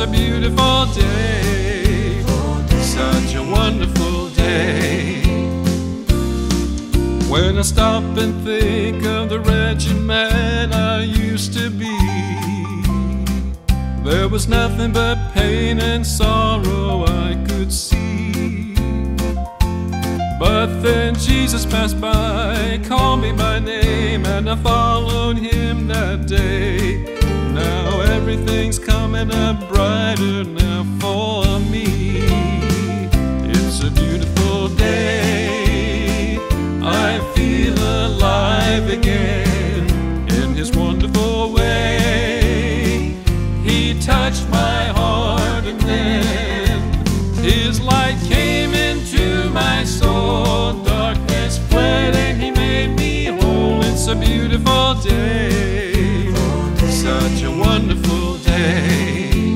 a beautiful day, such a wonderful day. When I stop and think of the wretched man I used to be, there was nothing but pain and sorrow I could see. But then Jesus passed by, called me by name, and I followed him that day. Now everything's coming up brighter now for me. It's a beautiful day, I feel alive again in his wonderful way. He touched my heart and then his light came into my soul. Darkness fled and he made me whole. It's a beautiful day, such a wonderful day.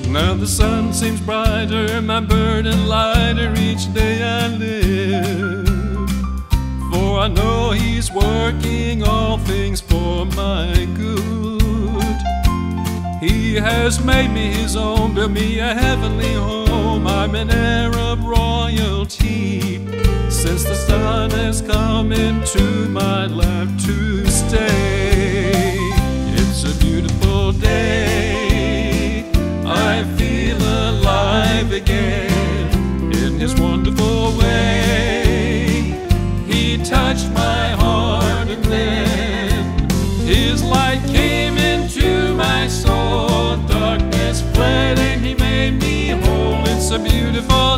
Now the sun seems brighter, my burden lighter each day I live. For I know he's working all things for my good. He has made me his own, built me a heavenly home. I'm an heir of royalty, since the sun has come into my life to stay. It's a beautiful day, I feel alive again in his wonderful way. He touched my heart and then his light came into my soul. Darkness fled and he made me whole. It's a beautiful